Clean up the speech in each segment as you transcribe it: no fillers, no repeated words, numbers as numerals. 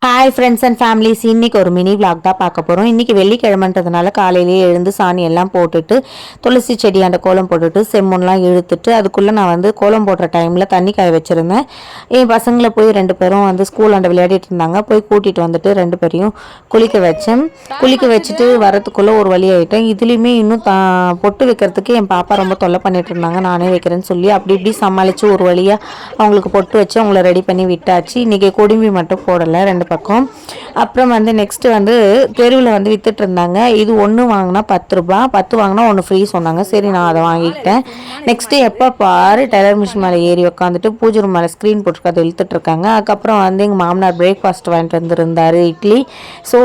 Hi friends and families, இன்றைக்கி ஒரு mini vlog தான் பார்க்க போகிறோம். இன்றைக்கி வெள்ளிக்கிழமைன்றதுனால காலையிலேயே எழுந்து சாணி எல்லாம் போட்டுட்டு துளசி செடியாண்ட கோலம் போட்டுட்டு செம்மண்லாம் இழுத்துட்டு அதுக்குள்ளே நான் கோலம் போடுற டைமில் தண்ணி காய வச்சுருந்தேன். என் பசங்களை போய் 2 பேரும் ஸ்கூலாண்ட விளையாடிட்டு இருந்தாங்க. போய் கூட்டிகிட்டு வந்துட்டு 2 பேரையும் குளிக்க வச்சேன். குளிக்க வச்சுட்டு வரத்துக்குள்ளே ஒரு வழி ஆகிட்டேன். இதுலேயுமே இன்னும் பொட்டு வைக்கிறதுக்கு என் பாப்பா ரொம்ப தொல்லை பண்ணிட்டு இருந்தாங்க. நானே வைக்கிறேன்னு சொல்லி அப்படி இப்படி சமாளித்து ஒரு வழியாக அவங்களுக்கு பொட்டு வச்சு அவங்கள ரெடி பண்ணி விட்டாச்சு. இன்றைக்கி குடும்பி மட்டும் போடலை 2 பக்கம். அப்புறம் நெக்ஸ்ட் தெருவில் வித்துட்டு இருந்தாங்க. இது ஒன்று வாங்கினா 10 ரூபா, 10 வாங்கினா ஒன்று ஃப்ரீ சொன்னாங்க. சரி, நான் அதை வாங்கிக்கிட்டேன். நெக்ஸ்ட்டு எப்போ பாரு டெய்லர் மிஷின் மேலே ஏறி உட்காந்துட்டு பூஜை ரூம் மேலே ஸ்க்ரீன் போட்டுருக்காது இழுத்துட்டு இருக்காங்க. அதுக்கப்புறம் எங்கள் மாமனார் பிரேக்ஃபாஸ்ட் வாங்கிட்டு வந்துருந்தார், இட்லி. ஸோ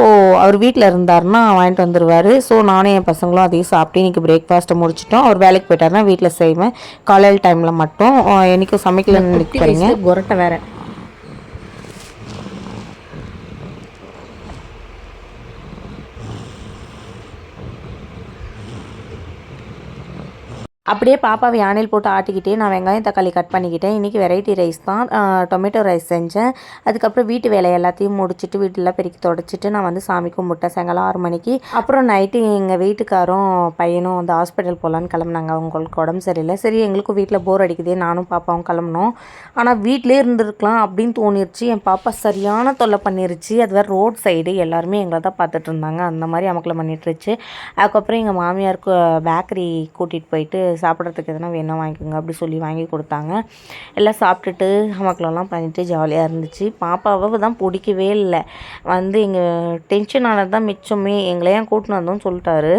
அவர் வீட்டில் இருந்தாருன்னா வாங்கிட்டு வந்துடுவார். ஸோ நானும் என் பசங்களும் அதையும் சாப்பிட்டு இன்றைக்கி பிரேக்ஃபாஸ்ட்டை முடிச்சிட்டோம். அவர் வேலைக்கு போயிட்டாருன்னா வீட்டில் செய்வேன். காலையில் டைமில் மட்டும் என்றைக்கும் சமைக்கலன்னு நினைக்கிறீங்க. புரட்டை வேறு அப்படியே பாப்பாவை யானையில் போட்டு ஆட்டிக்கிட்டே நான் வெங்காயம் தக்காளி கட் பண்ணிக்கிட்டேன். இன்றைக்கி வெரைட்டி ரைஸ் தான், டொமேட்டோ ரைஸ் செஞ்சேன். அதுக்கப்புறம் வீட்டு வேலை எல்லாத்தையும் முடிச்சுட்டு வீட்டெல்லாம் பெருக்கி தொடச்சிட்டு நான் சாமி கும்பிட்டேன் சாயங்காலம் 6 மணிக்கு. அப்புறம் நைட்டு எங்கள் வீட்டுக்காரும் பையனும் ஹாஸ்பிட்டல் போகலான்னு கிளம்புனாங்க. அவங்களுக்கு உடம்பு சரியில்லை. சரி, எங்களுக்கும் வீட்டில் போர் அடிக்குதே, நானும் பாப்பாவும் கிளம்புனோம். ஆனால் வீட்டிலே இருந்திருக்கலாம் அப்படின்னு தோணிருச்சு. என் பாப்பா சரியான தொல்லை பண்ணிருச்சு. அது வேறு ரோட் சைடு, எல்லாருமே எங்களை தான் பார்த்துட்டு இருந்தாங்க. அந்த மாதிரி அமக்கலம் பண்ணிட்டுருச்சு. அதுக்கப்புறம் எங்கள் மாமியாருக்கு பேக்கரி கூட்டிகிட்டு போயிட்டு சாப்பிட்றதுக்கு எதனா வேணும் வாங்கிக்கோங்க அப்படி சொல்லி வாங்கி கொடுத்தாங்க. எல்லாம் சாப்பிட்டுட்டு அமக்கலம்லாம் பண்ணிட்டு ஜாலியாக இருந்துச்சு. பாப்பாவை தான் பிடிக்கவே இல்லை. எங்கள் டென்ஷன் ஆனது தான் மிச்சமே. எங்களையும் கூட்டின்னு வந்தோம்னு சொல்லிட்டாரு.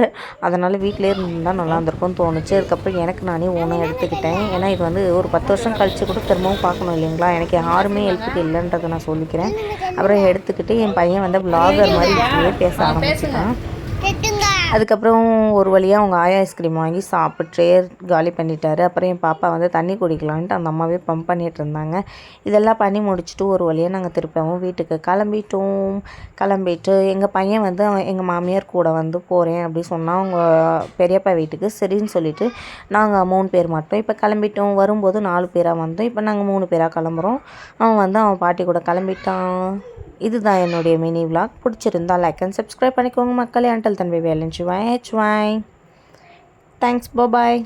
அதனால் வீட்டிலே இருந்தால் நல்லா இருந்திருக்கும்னு தோணுச்சு. அதுக்கப்புறம் எனக்கு நானே ஓனாக எடுத்துக்கிட்டேன். ஏன்னா இது ஒரு 10 வருஷம் கழித்து கூட திரும்பவும் பார்க்கணும் இல்லைங்களா. எனக்கு யாருமே ஹெல்ப்புக்கு இல்லைன்றதை நான் சொல்லிக்கிறேன். அப்புறம் எடுத்துக்கிட்டு என் பையன் விளாகர் மாதிரி இப்படியே பேச ஆரம்பிச்சுட்டான். அதுக்கப்புறம் ஒரு வழியாக அவங்க ஆயா ஐஸ்கிரீம் வாங்கி சாப்பிட்டு காலி பண்ணிட்டாரு. அப்புறம் என் பாப்பா தண்ணி குடிக்கலான்ட்டு அந்த அம்மாவே பம்ப் பண்ணிகிட்டு இருந்தாங்க. இதெல்லாம் பண்ணி முடிச்சுட்டு ஒரு வழியாக நாங்கள் திருப்பவும் வீட்டுக்கு கிளம்பிட்டு எங்கள் பையன் எங்கள் மாமியார் கூட போகிறேன் அப்படி சொன்னால் அவங்க பெரியப்பா வீட்டுக்கு. சரின்னு சொல்லிவிட்டு நாங்கள் 3 பேர் மட்டும் இப்போ கிளம்பிட்டோம். வரும்போது 4 பேராக வந்தோம். இப்போ நாங்கள் 3 பேராக கிளம்புறோம். அவன் அவன் பாட்டி கூட கிளம்பிட்டான். இதுதான் என்னுடைய மினி விளாக். பிடிச்சிருந்தா லைக் அண்ட் சப்ஸ்கிரைப் பண்ணிக்கோங்க மக்களே. அண்டல் தன் பேபி எல் என்ஜாய். தேங்க்ஸ், பாய்.